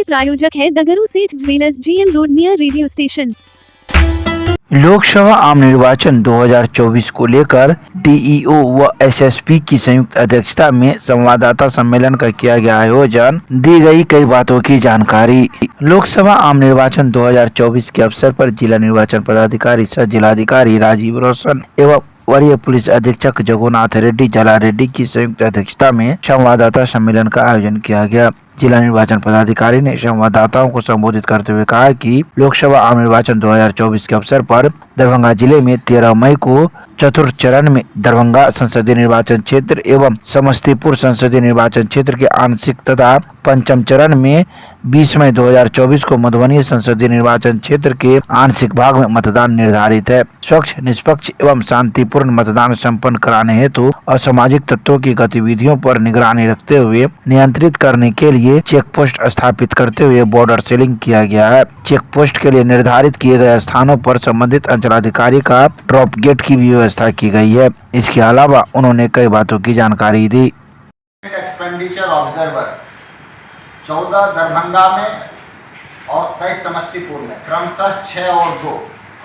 प्रायोजक है द गुरु सेठ jewellers, GM road near radio station. Lok Sabha आम निर्वाचन 2024 को लेकर डीईओ व एसएसपी की संयुक्त अध्यक्षता में संवाददाता सम्मेलन का किया गया आयोजन। दी गई कई बातों की जानकारी। लोकसभा आम निर्वाचन 2024 के अवसर पर जिला निर्वाचन पदाधिकारी सह जिलाधिकारी राजीव रोशन एवं वरीय पुलिस अधीक्षक जगन्नाथ रेड्डी जला रेड्डी की संयुक्त अध्यक्षता में संवाददाता सम्मेलन का आयोजन किया गया। जिला निर्वाचन पदाधिकारी ने संवाददाताओं को संबोधित करते हुए कहा कि लोकसभा आम निर्वाचन 2024 के अवसर पर दरभंगा जिले में 13 मई को चतुर्थ चरण में दरभंगा संसदीय निर्वाचन क्षेत्र एवं समस्तीपुर संसदीय निर्वाचन क्षेत्र के आंशिक तथा पंचम चरण में 20 मई 2024 को मधुबनी संसदीय निर्वाचन क्षेत्र के आंशिक भाग में मतदान निर्धारित है। स्वच्छ, निष्पक्ष एवं शांतिपूर्ण मतदान संपन्न कराने हेतु असामाजिक तत्वों की गतिविधियों पर निगरानी रखते हुए नियंत्रित करने के लिए चेक पोस्ट स्थापित करते हुए बॉर्डर सीलिंग किया गया है। चेक पोस्ट के लिए निर्धारित किए गए स्थानों पर संबंधित अंचलाधिकारी का ड्रॉप गेट की भी व्यवस्था की गई है। इसके अलावा उन्होंने कई बातों की जानकारी दी। एक्सपेंडिचर ऑब्जर्वर 14 दरभंगा में और 23 समस्तीपुर में क्रमशः 6 और 2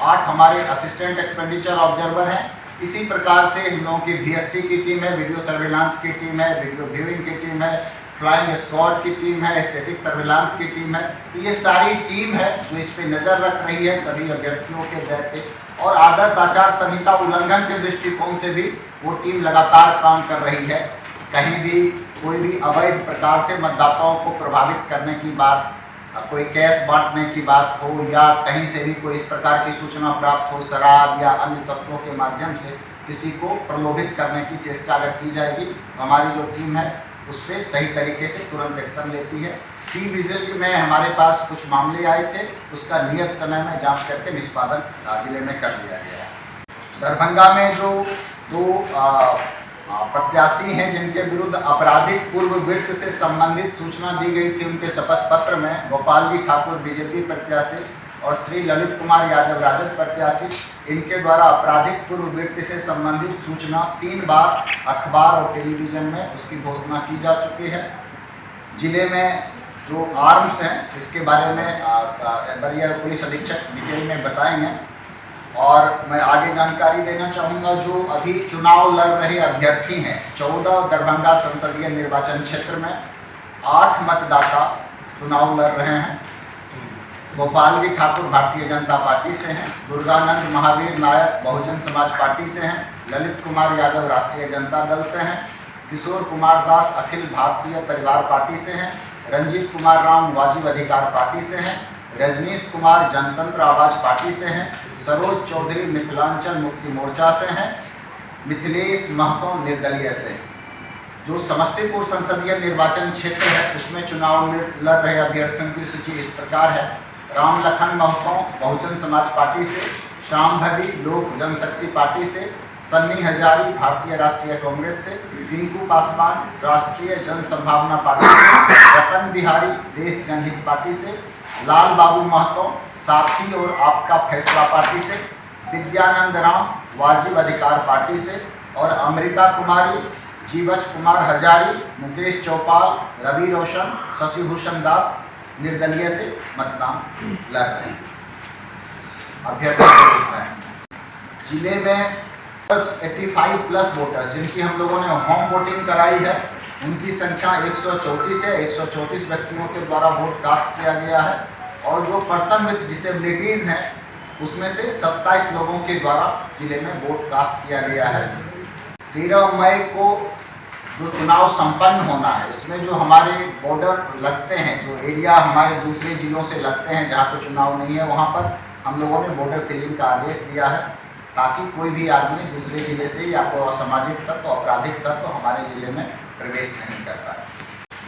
8 हमारे असिस्टेंट एक्सपेंडिचर ऑब्जर्वर हैं। इसी प्रकार से हम लोगों की VST की टीम है, वीडियो सर्विलांस की टीम है, वीडियो व्यूइंग की टीम है, फ्लाइंग स्क्वाड की टीम है, स्टैटिक सर्विलांस की टीम है। तो ये सारी टीम है जो इस पे नज़र रख रही है सभी अभ्यर्थियों के बैठ पे, और आदर्श आचार संहिता उल्लंघन के दृष्टिकोण से भी वो टीम लगातार काम कर रही है। कहीं भी कोई भी अवैध प्रकार से मतदाताओं को प्रभावित करने की बात, कोई कैश बांटने की बात हो या कहीं से भी कोई इस प्रकार की सूचना प्राप्त हो, शराब या अन्य तत्वों के माध्यम से किसी को प्रलोभित करने की चेष्टा अगर की जाएगी तो हमारी जो टीम है उस पर सही तरीके से तुरंत एक्शन लेती है। सी विजिल में हमारे पास कुछ मामले आए थे, उसका नियत समय में जांच करके निष्पादन जिले में कर दिया गया है। दरभंगा में जो 2 प्रत्याशी हैं जिनके विरुद्ध आपराधिक पूर्व वृत्त से संबंधित सूचना दी गई थी, उनके शपथ पत्र में गोपाल जी ठाकुर बीजेपी प्रत्याशी और श्री ललित कुमार यादव राजद प्रत्याशी, इनके द्वारा आपराधिक पूर्व वृत्त से संबंधित सूचना 3 बार अखबार और टेलीविज़न में उसकी घोषणा की जा चुकी है। जिले में जो आर्म्स हैं इसके बारे में वरीय पुलिस अधीक्षक डिटेल में बताएंगे। और मैं आगे जानकारी देना चाहूँगा, जो अभी चुनाव लड़ रहे अभ्यर्थी हैं 14 दरभंगा संसदीय निर्वाचन क्षेत्र में 8 मतदाता चुनाव लड़ रहे हैं। गोपाल जी ठाकुर भारतीय जनता पार्टी से हैं, दुर्गानंद महावीर नायक बहुजन समाज पार्टी से हैं, ललित कुमार यादव राष्ट्रीय जनता दल से हैं, किशोर कुमार दास अखिल भारतीय परिवार पार्टी से हैं, रंजीत कुमार राम वाजिब अधिकार पार्टी से हैं, रजनीश कुमार जनतंत्र आवाज पार्टी से हैं, सरोज चौधरी मिथिलांचल मुक्ति मोर्चा से हैं, मिथिलेश महतो निर्दलीय से। जो समस्तीपुर संसदीय निर्वाचन क्षेत्र है उसमें चुनाव लड़ रहे अभ्यर्थियों की सूची इस प्रकार है। राम लखन महतो बहुजन समाज पार्टी से, श्याम भवी लोक जनशक्ति पार्टी से, सन्नी हजारी भारतीय राष्ट्रीय कांग्रेस से, रिंकू पासवान राष्ट्रीय जन संभावना पार्टी से, रतन बिहारी देश जनहित पार्टी से, लाल बाबू महतो साथी और आपका फैसला पार्टी से, विद्यानंद राम वाजिब अधिकार पार्टी से और अमृता कुमारी, जीवच कुमार हजारी, मुकेश चौपाल, रवि रोशन, शशिभूषण दास निर्दलीय से मतदान लड़ रहे हैं अभ्यर्थी। जिले में 85+ वोटर्स जिनकी हम लोगों ने होम वोटिंग कराई है उनकी संख्या 134 है। 134 व्यक्तियों के द्वारा वोट कास्ट किया गया है और जो पर्सन विद डिसेबिलिटीज़ हैं उसमें से 27 लोगों के द्वारा जिले में वोट कास्ट किया गया है। 13 मई को जो चुनाव संपन्न होना है इसमें जो हमारे बॉर्डर लगते हैं, जो एरिया हमारे दूसरे जिलों से लगते हैं जहाँ पर चुनाव नहीं है, वहाँ पर हम लोगों ने बॉर्डर सीलिंग का आदेश दिया है ताकि कोई भी आदमी दूसरे जिले से या कोई असामाजिक तत्व आपराधिक तत्व हमारे ज़िले में प्रवेश नहीं कर पाए।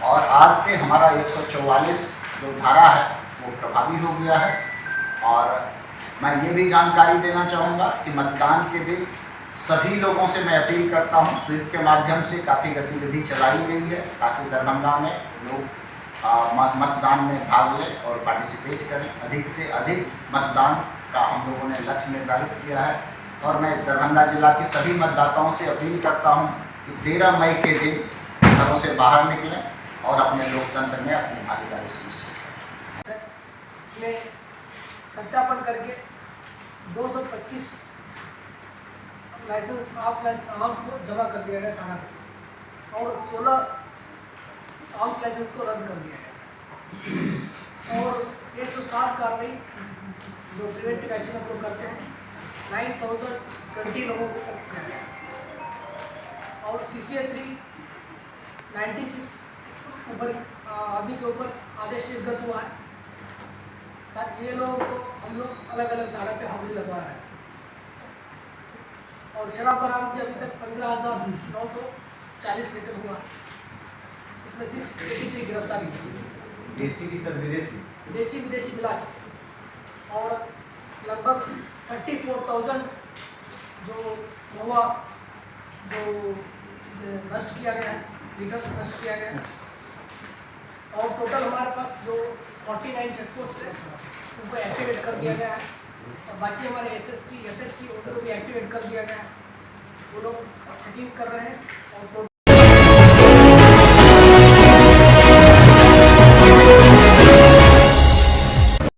और आज से हमारा 144 जो धारा है वो प्रभावी हो गया है। और मैं ये भी जानकारी देना चाहूँगा कि मतदान के दिन सभी लोगों से मैं अपील करता हूँ, स्वीप के माध्यम से काफ़ी गतिविधि चलाई गई है ताकि दरभंगा में लोग मतदान में भाग लें और पार्टिसिपेट करें। अधिक से अधिक मतदान का हम लोगों ने लक्ष्य निर्धारित किया है और मैं दरभंगा जिला के सभी मतदाताओं से अपील करता हूं कि 13 मई के दिन घरों से बाहर निकलें और अपने लोकतंत्र में अपनी भागीदारी सुनिश्चित करें। में सत्यापन करके 225 लाइसेंस आर्म्स को जमा कर दिया गया थाना पे और 16 आर्म्स लाइसेंस को रद्द कर दिया गया और 107 कार्रवाई जो प्रिवेंटिव एक्शन हम लोग करते हैं 9020 लोगों को किया गया और CCA 3 96 ऊपर आदमी के ऊपर आदेश निर्गत हुआ है ताकि ये लोगों को हम लोग अलग अलग धारा पे हाजिरी लगवा रहे हैं और शराब बरामदगी अभी तक 15,940 लीटर हुआ जिसमें 683 गिरफ्तारी हुई देसी की सर विदेशी देसी विदेशी मिला के और लगभग 34,000 जो हुआ जो नष्ट किया गया है लीटर्स नष्ट किया गया है और टोटल हमारे पास जो 49 चेकपोस्ट है उनको एक्टिवेट कर दिया गया है और बाकी हमारे SST FST उनको भी एक्टिवेट कर दिया गया है वो लोग चेकिंग कर रहे हैं और